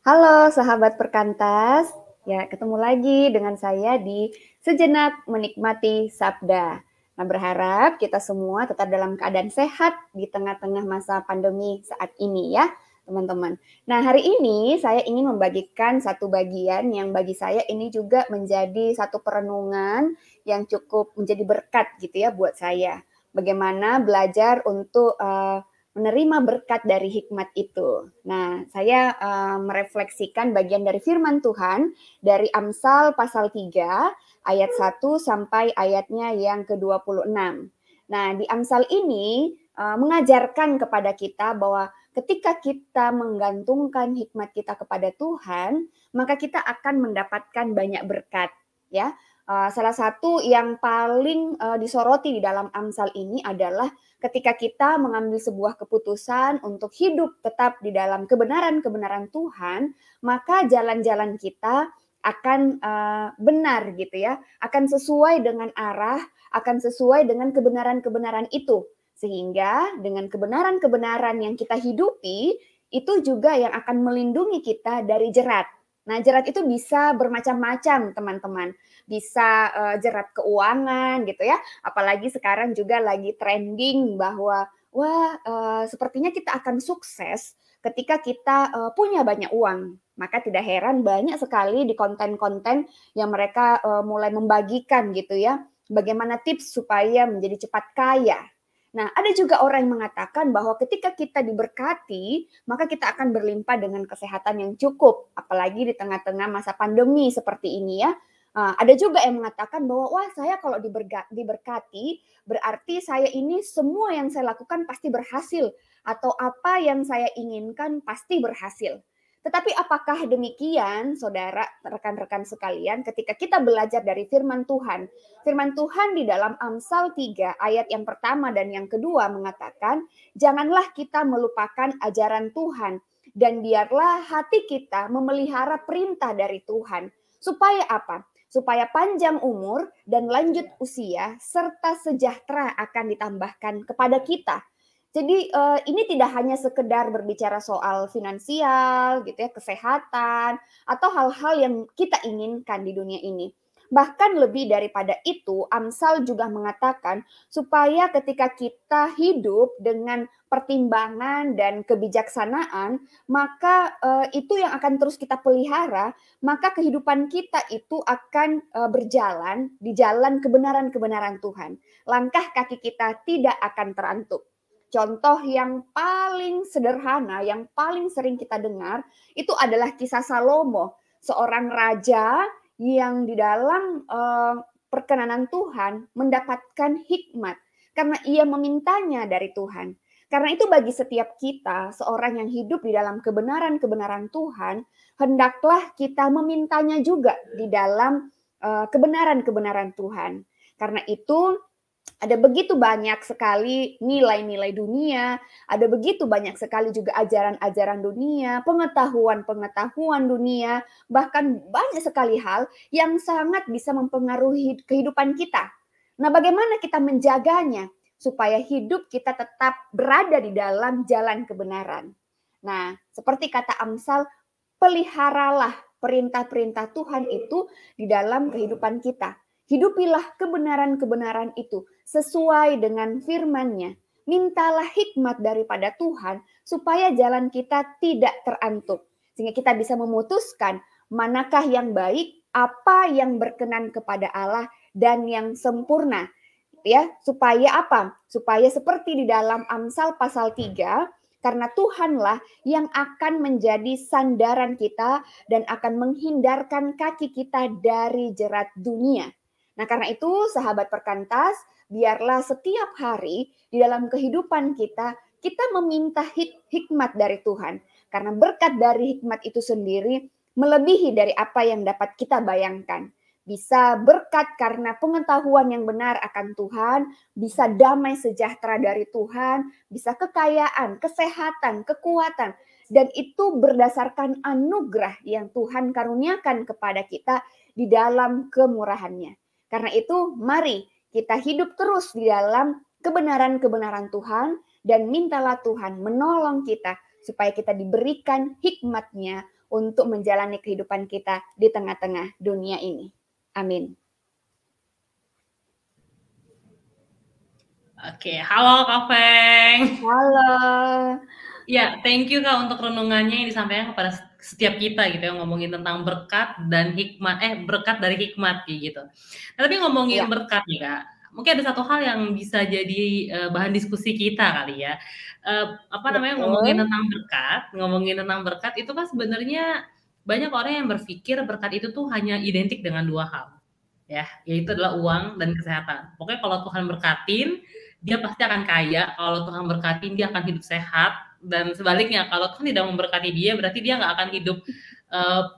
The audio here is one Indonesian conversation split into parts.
Halo sahabat perkantas, ya ketemu lagi dengan saya di Sejenak Menikmati Sabda. Nah, berharap kita semua tetap dalam keadaan sehat di tengah-tengah masa pandemi saat ini ya, teman-teman. Nah, hari ini saya ingin membagikan satu bagian yang bagi saya ini juga menjadi satu perenungan yang cukup menjadi berkat gitu ya buat saya. Bagaimana belajar untuk menerima berkat dari hikmat itu. Nah, saya merefleksikan bagian dari firman Tuhan dari Amsal pasal 3 ayat 1 sampai ayatnya yang ke-26. Nah, di Amsal ini mengajarkan kepada kita bahwa ketika kita menggantungkan hikmat kita kepada Tuhan, maka kita akan mendapatkan banyak berkat, ya. Salah satu yang paling disoroti di dalam Amsal ini adalah ketika kita mengambil sebuah keputusan untuk hidup tetap di dalam kebenaran-kebenaran Tuhan, maka jalan-jalan kita akan benar gitu ya, akan sesuai dengan arah, akan sesuai dengan kebenaran-kebenaran itu. Sehingga dengan kebenaran-kebenaran yang kita hidupi, itu juga yang akan melindungi kita dari jerat. Nah, jerat itu bisa bermacam-macam, teman-teman. Bisa jerat keuangan gitu ya, apalagi sekarang juga lagi trending bahwa wah, sepertinya kita akan sukses ketika kita punya banyak uang. Maka tidak heran banyak sekali di konten-konten yang mereka mulai membagikan gitu ya, bagaimana tips supaya menjadi cepat kaya. Nah, ada juga orang yang mengatakan bahwa ketika kita diberkati, maka kita akan berlimpah dengan kesehatan yang cukup, apalagi di tengah-tengah masa pandemi seperti ini ya. Ada juga yang mengatakan bahwa, wah saya kalau diberkati, berarti saya ini semua yang saya lakukan pasti berhasil, atau apa yang saya inginkan pasti berhasil. Tetapi apakah demikian, saudara, rekan-rekan sekalian, ketika kita belajar dari firman Tuhan? Firman Tuhan di dalam Amsal 3 ayat yang pertama dan yang kedua mengatakan, janganlah kita melupakan ajaran Tuhan, dan biarlah hati kita memelihara perintah dari Tuhan. Supaya apa? Supaya panjang umur dan lanjut usia serta sejahtera akan ditambahkan kepada kita. Jadi ini tidak hanya sekedar berbicara soal finansial gitu ya, kesehatan atau hal-hal yang kita inginkan di dunia ini. Bahkan lebih daripada itu, Amsal juga mengatakan supaya ketika kita hidup dengan pertimbangan dan kebijaksanaan, maka itu yang akan terus kita pelihara, maka kehidupan kita itu akan berjalan di jalan kebenaran-kebenaran Tuhan. Langkah kaki kita tidak akan terantuk. Contoh yang paling sederhana, yang paling sering kita dengar, itu adalah kisah Salomo, seorang raja yang di dalam perkenanan Tuhan mendapatkan hikmat karena ia memintanya dari Tuhan. Karena itu bagi setiap kita, seorang yang hidup di dalam kebenaran-kebenaran Tuhan, hendaklah kita memintanya juga di dalam kebenaran-kebenaran Tuhan. Karena itu ada begitu banyak sekali nilai-nilai dunia, ada begitu banyak sekali juga ajaran-ajaran dunia, pengetahuan-pengetahuan dunia, bahkan banyak sekali hal yang sangat bisa mempengaruhi kehidupan kita. Nah, bagaimana kita menjaganya supaya hidup kita tetap berada di dalam jalan kebenaran? Nah, seperti kata Amsal, peliharalah perintah-perintah Tuhan itu di dalam kehidupan kita. Hidupilah kebenaran-kebenaran itu sesuai dengan firman-Nya. Mintalah hikmat daripada Tuhan supaya jalan kita tidak terantuk. Sehingga kita bisa memutuskan manakah yang baik, apa yang berkenan kepada Allah, dan yang sempurna. Ya, supaya apa? Supaya seperti di dalam Amsal pasal 3, karena Tuhanlah yang akan menjadi sandaran kita dan akan menghindarkan kaki kita dari jerat dunia. Nah, karena itu sahabat perkantas, biarlah setiap hari di dalam kehidupan kita, kita meminta hikmat dari Tuhan. Karena berkat dari hikmat itu sendiri melebihi dari apa yang dapat kita bayangkan. Bisa berkat karena pengetahuan yang benar akan Tuhan, bisa damai sejahtera dari Tuhan, bisa kekayaan, kesehatan, kekuatan, dan itu berdasarkan anugerah yang Tuhan karuniakan kepada kita di dalam kemurahannya. Karena itu, mari kita hidup terus di dalam kebenaran-kebenaran Tuhan dan mintalah Tuhan menolong kita supaya kita diberikan hikmat-Nya untuk menjalani kehidupan kita di tengah-tengah dunia ini. Amin. Oke, halo Kak Feng. Halo. Ya, thank you Kak untuk renungannya yang disampaikan kepada setiap kita gitu ya, ngomongin tentang berkat dan hikmat, berkat dari hikmat kayak gitu. Nah, tapi ngomongin Ya, berkat nih Kak, mungkin ada satu hal yang bisa jadi bahan diskusi kita kali ya. Apa namanya, betul. ngomongin tentang berkat itu kan sebenarnya banyak orang yang berpikir berkat itu tuh hanya identik dengan dua hal, ya, yaitu adalah uang dan kesehatan. Pokoknya kalau Tuhan berkatin, dia pasti akan kaya, kalau Tuhan berkatin dia akan hidup sehat, dan sebaliknya kalau Tuhan tidak memberkati dia berarti dia nggak akan hidup uh,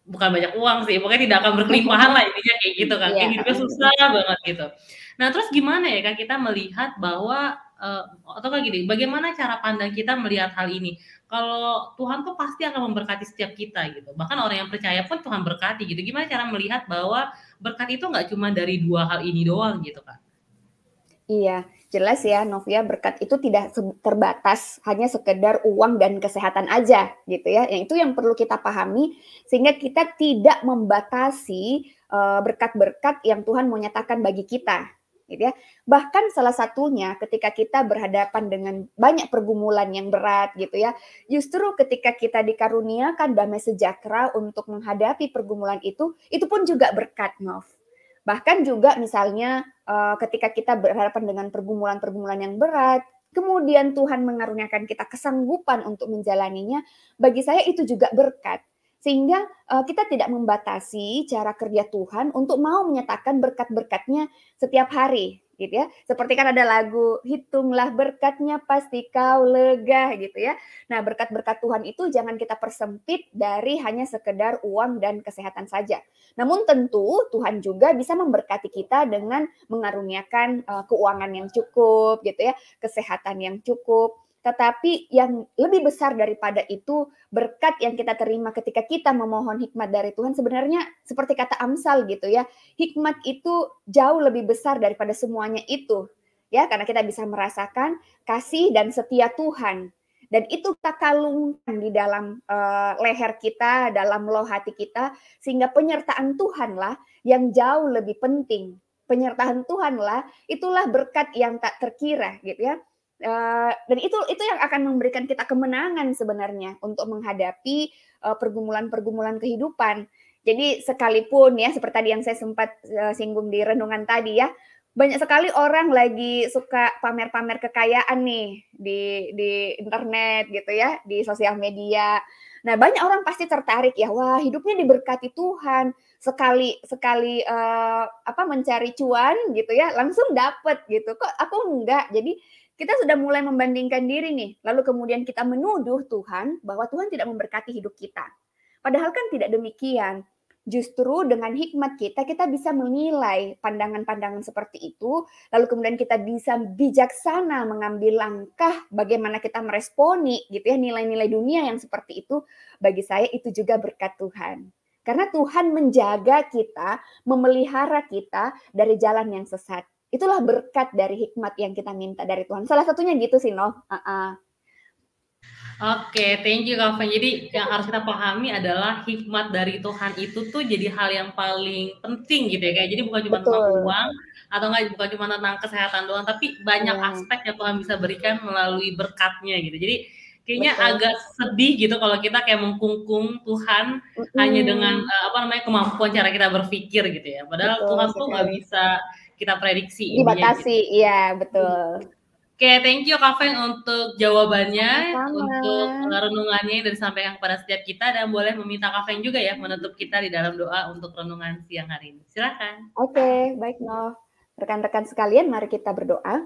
bukan banyak uang sih, pokoknya tidak akan berkelimpahan lah intinya kayak gitu kan, Iya, kayak hidupnya susah banget gitu. Nah terus gimana ya Kak kita melihat bahwa atau kayak gini, bagaimana cara pandang kita melihat hal ini? Kalau Tuhan tuh pasti akan memberkati setiap kita gitu, bahkan orang yang percaya pun Tuhan berkati gitu. Gimana cara melihat bahwa berkat itu nggak cuma dari dua hal ini doang gitu Kak? Iya, jelas ya Novia, berkat itu tidak terbatas hanya sekedar uang dan kesehatan aja gitu ya. Yang itu yang perlu kita pahami sehingga kita tidak membatasi berkat-berkat yang Tuhan mau nyatakan bagi kita gitu ya. Bahkan salah satunya ketika kita berhadapan dengan banyak pergumulan yang berat gitu ya. Justru ketika kita dikaruniakan damai sejahtera untuk menghadapi pergumulan itu pun juga berkat, Nov. Bahkan juga misalnya ketika kita berhadapan dengan pergumulan-pergumulan yang berat, kemudian Tuhan mengaruniakan kita kesanggupan untuk menjalaninya, bagi saya itu juga berkat. Sehingga kita tidak membatasi cara kerja Tuhan untuk mau menyatakan berkat-berkatnya setiap hari gitu ya. Seperti kan ada lagu, hitunglah berkatnya pasti kau lega gitu ya. Nah, berkat-berkat Tuhan itu jangan kita persempit dari hanya sekedar uang dan kesehatan saja. Namun tentu Tuhan juga bisa memberkati kita dengan mengaruniakan keuangan yang cukup gitu ya, kesehatan yang cukup. Tetapi yang lebih besar daripada itu, berkat yang kita terima ketika kita memohon hikmat dari Tuhan sebenarnya seperti kata Amsal gitu ya, hikmat itu jauh lebih besar daripada semuanya itu. Ya, karena kita bisa merasakan kasih dan setia Tuhan. Dan itu kita kalungkan di dalam leher kita, dalam loh hati kita, sehingga penyertaan Tuhanlah yang jauh lebih penting. Penyertaan Tuhanlah itulah berkat yang tak terkira gitu ya. Dan itu yang akan memberikan kita kemenangan sebenarnya untuk menghadapi pergumulan-pergumulan kehidupan. Jadi sekalipun ya seperti tadi yang saya sempat singgung di renungan tadi ya, banyak sekali orang lagi suka pamer-pamer kekayaan nih di internet gitu ya, di sosial media. Nah, banyak orang pasti tertarik ya, wah hidupnya diberkati Tuhan, sekali sekali mencari cuan gitu ya, langsung dapet gitu. Kok aku enggak? Jadi kita sudah mulai membandingkan diri nih, lalu kemudian kita menuduh Tuhan bahwa Tuhan tidak memberkati hidup kita. Padahal kan tidak demikian. Justru dengan hikmat kita, kita bisa menilai pandangan-pandangan seperti itu, lalu kemudian kita bisa bijaksana mengambil langkah bagaimana kita meresponi gitu ya nilai-nilai dunia yang seperti itu. Bagi saya itu juga berkat Tuhan. Karena Tuhan menjaga kita, memelihara kita dari jalan yang sesat. Itulah berkat dari hikmat yang kita minta dari Tuhan. Salah satunya gitu sih, Nov. Oke, thank you Kak Fen. Jadi yang harus kita pahami adalah hikmat dari Tuhan itu tuh jadi hal yang paling penting gitu ya kayak. Jadi bukan cuma tentang Betul. uang atau enggak bukan cuma tentang kesehatan doang, tapi banyak Iya, aspek yang Tuhan bisa berikan melalui berkatnya gitu. Jadi kayaknya betul. agak sedih gitu kalau kita kayak mengkungkung Tuhan hanya dengan Mm-mm. kemampuan cara kita berpikir gitu ya. Padahal Betul Tuhan tuh nggak sekali. bisa kita prediksi intinya gitu. Dibatasi, iya betul. Oke, thank you Kak Feng untuk jawabannya, Sama-sama. untuk renungannya yang disampaikan kepada setiap kita dan boleh meminta Kak Feng juga ya menutup kita di dalam doa untuk renungan siang hari ini. Silakan. Oke, baik Nov. Rekan-rekan sekalian, mari kita berdoa.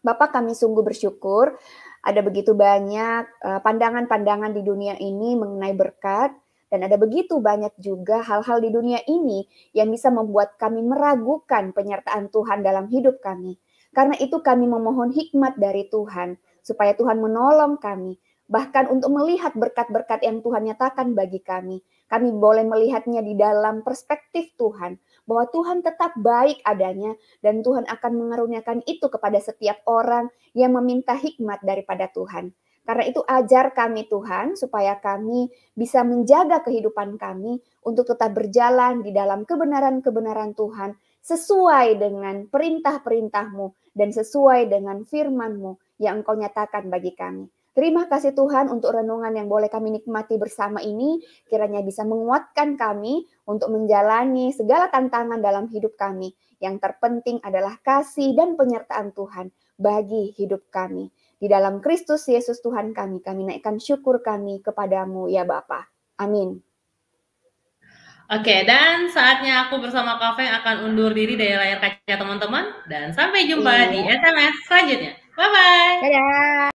Bapak, kami sungguh bersyukur ada begitu banyak pandangan-pandangan di dunia ini mengenai berkat, dan ada begitu banyak juga hal-hal di dunia ini yang bisa membuat kami meragukan penyertaan Tuhan dalam hidup kami. Karena itu kami memohon hikmat dari Tuhan, supaya Tuhan menolong kami, bahkan untuk melihat berkat-berkat yang Tuhan nyatakan bagi kami. Kami boleh melihatnya di dalam perspektif Tuhan, bahwa Tuhan tetap baik adanya, dan Tuhan akan mengaruniakan itu kepada setiap orang yang meminta hikmat daripada Tuhan. Karena itu ajar kami Tuhan, supaya kami bisa menjaga kehidupan kami untuk tetap berjalan di dalam kebenaran-kebenaran Tuhan, sesuai dengan perintah-perintah-Mu dan sesuai dengan firman-Mu yang Engkau nyatakan bagi kami. Terima kasih Tuhan untuk renungan yang boleh kami nikmati bersama ini, kiranya bisa menguatkan kami untuk menjalani segala tantangan dalam hidup kami. Yang terpenting adalah kasih dan penyertaan Tuhan bagi hidup kami. Di dalam Kristus Yesus Tuhan kami naikkan syukur kami kepadamu ya Bapa. Amin. Oke, dan saatnya aku bersama Kak Feng akan undur diri dari layar kaca teman-teman, dan sampai jumpa di Iya. SMS selanjutnya. Bye-bye. Dadah.